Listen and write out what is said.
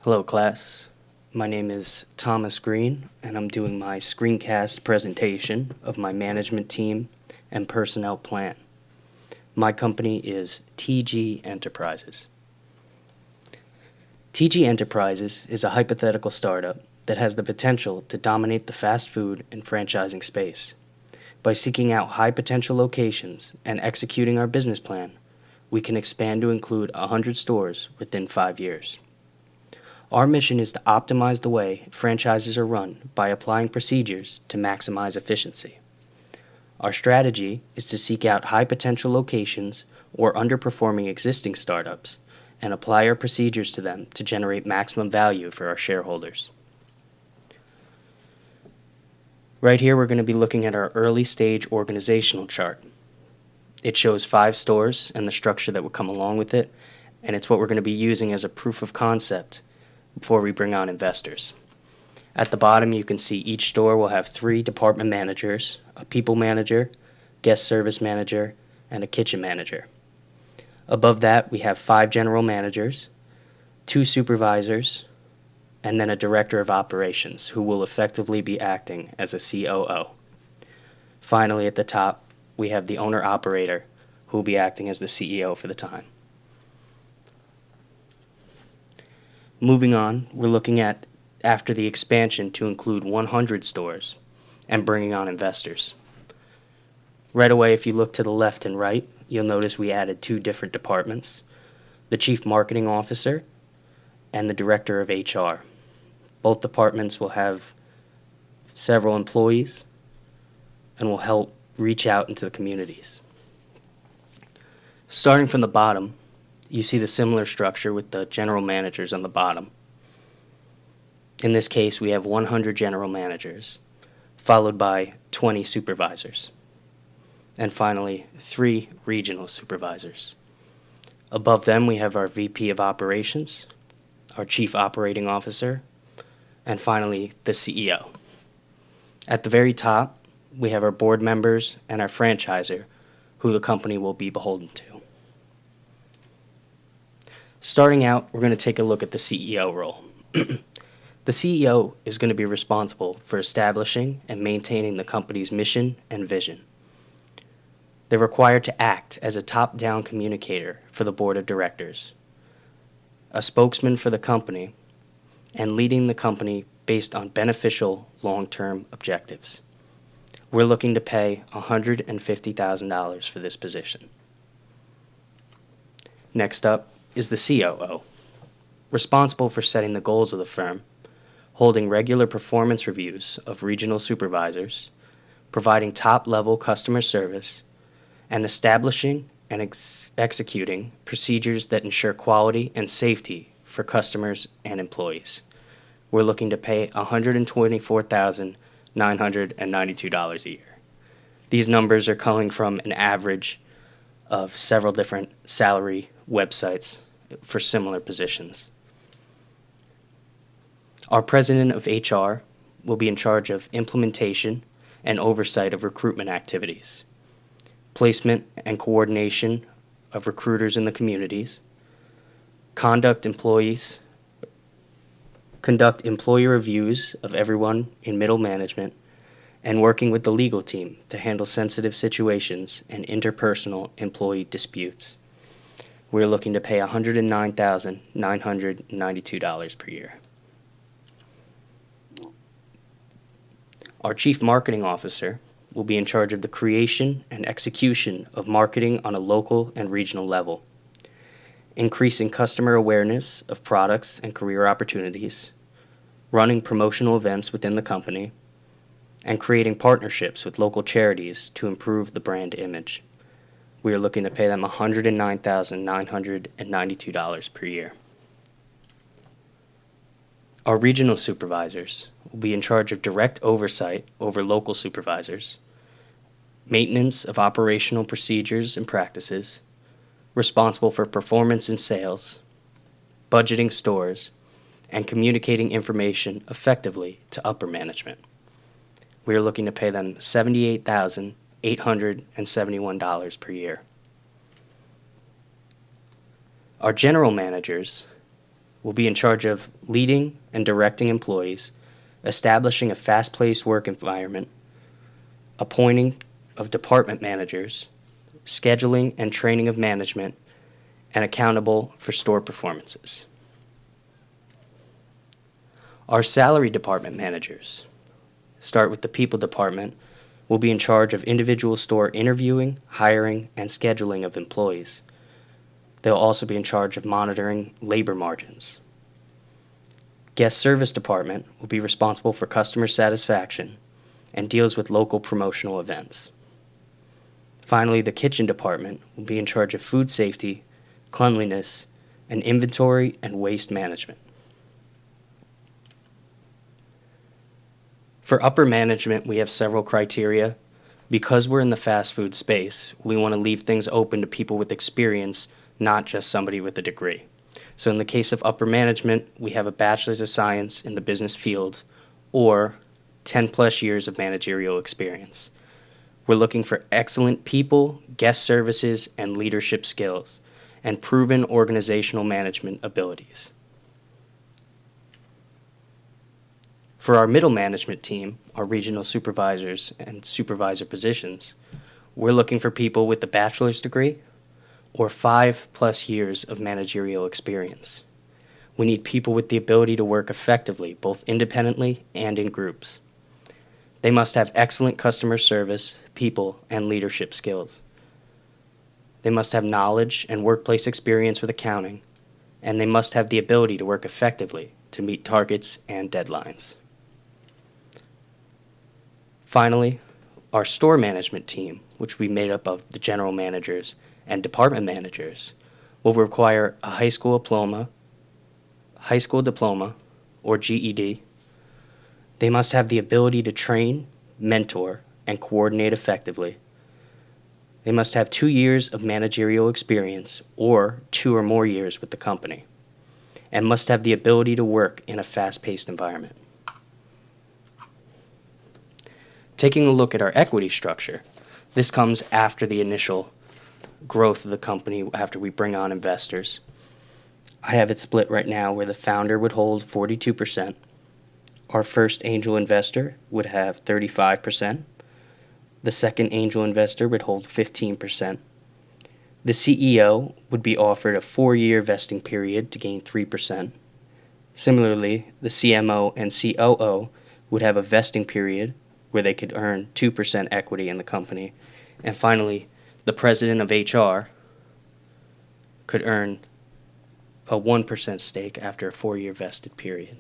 Hello, class. My name is Thomas Green, and I'm doing my screencast presentation of my management team and personnel plan. My company is TG Enterprises. TG Enterprises is a hypothetical startup that has the potential to dominate the fast food and franchising space. By seeking out high potential locations and executing our business plan, we can expand to include 100 stores within 5 years. Our mission is to optimize the way franchises are run by applying procedures to maximize efficiency. Our strategy is to seek out high potential locations or underperforming existing startups and apply our procedures to them to generate maximum value for our shareholders. Right here, we're going to be looking at our early stage organizational chart. It shows 5 stores and the structure that would come along with it, and it's what we're going to be using as a proof of concept before we bring on investors. At the bottom, you can see each store will have 3 department managers, a people manager, guest service manager, and a kitchen manager. Above that, we have 5 general managers, 2 supervisors, and then a director of operations who will effectively be acting as a COO. Finally, at the top, we have the owner-operator who will be acting as the CEO for the time. Moving on, we're looking at after the expansion to include 100 stores and bringing on investors. Right away, if you look to the left and right, you'll notice we added 2 different departments, the Chief Marketing Officer and the Director of HR. Both departments will have several employees and will help reach out into the communities. Starting from the bottom, you see the similar structure with the general managers on the bottom. In this case, we have 100 general managers, followed by 20 supervisors, and finally 3 regional supervisors. Above them, we have our VP of Operations, our Chief Operating Officer, and finally the CEO. At the very top, we have our board members and our franchisor, who the company will be beholden to. Starting out, we're going to take a look at the CEO role. The CEO is going to be responsible for establishing and maintaining the company's mission and vision. They're required to act as a top-down communicator for the board of directors, a spokesman for the company, and leading the company based on beneficial long-term objectives. We're looking to pay $150,000 for this position. Next up is the COO, responsible for setting the goals of the firm, holding regular performance reviews of regional supervisors, providing top-level customer service, and establishing and executing procedures that ensure quality and safety for customers and employees. We're looking to pay $124,992 a year. These numbers are coming from an average of several different salary websites for similar positions. Our president of HR will be in charge of implementation and oversight of recruitment activities, placement and coordination of recruiters in the communities, conduct employee reviews of everyone in middle management, and working with the legal team to handle sensitive situations and interpersonal employee disputes. We're looking to pay $109,992 per year. Our Chief Marketing Officer will be in charge of the creation and execution of marketing on a local and regional level, increasing customer awareness of products and career opportunities, running promotional events within the company, and creating partnerships with local charities to improve the brand image. We are looking to pay them $109,992 per year. Our regional supervisors will be in charge of direct oversight over local supervisors, maintenance of operational procedures and practices, responsible for performance and sales, budgeting stores, and communicating information effectively to upper management. We are looking to pay them $78,871 per year. Our general managers will be in charge of leading and directing employees, establishing a fast-paced work environment, appointing of department managers, scheduling and training of management, and accountable for store performances. Our salary department managers start with the people department, will be in charge of individual store interviewing, hiring, and scheduling of employees. They'll also be in charge of monitoring labor margins. Guest service department will be responsible for customer satisfaction and deals with local promotional events. Finally, the kitchen department will be in charge of food safety, cleanliness, and inventory and waste management. For upper management, we have several criteria. Because we're in the fast food space, we want to leave things open to people with experience, not just somebody with a degree. So in the case of upper management, we have a bachelor's of science in the business field or 10 plus years of managerial experience. We're looking for excellent people, guest services, and leadership skills, and proven organizational management abilities. For our middle management team, our regional supervisors and supervisor positions, we're looking for people with a bachelor's degree or 5+ years of managerial experience. We need people with the ability to work effectively, both independently and in groups. They must have excellent customer service, people, and leadership skills. They must have knowledge and workplace experience with accounting, and they must have the ability to work effectively to meet targets and deadlines. Finally, our store management team, which we made up of the general managers and department managers, will require a high school diploma, or GED. They must have the ability to train, mentor, and coordinate effectively. They must have 2 years of managerial experience or 2 or more years with the company, and must have the ability to work in a fast-paced environment. Taking a look at our equity structure, this comes after the initial growth of the company after we bring on investors. I have it split right now where the founder would hold 42%, our first angel investor would have 35%, the second angel investor would hold 15%, the CEO would be offered a 4-year vesting period to gain 3%. Similarly, the CMO and COO would have a vesting period where they could earn 2% equity in the company. And finally, the president of HR could earn a 1% stake after a 4-year vested period.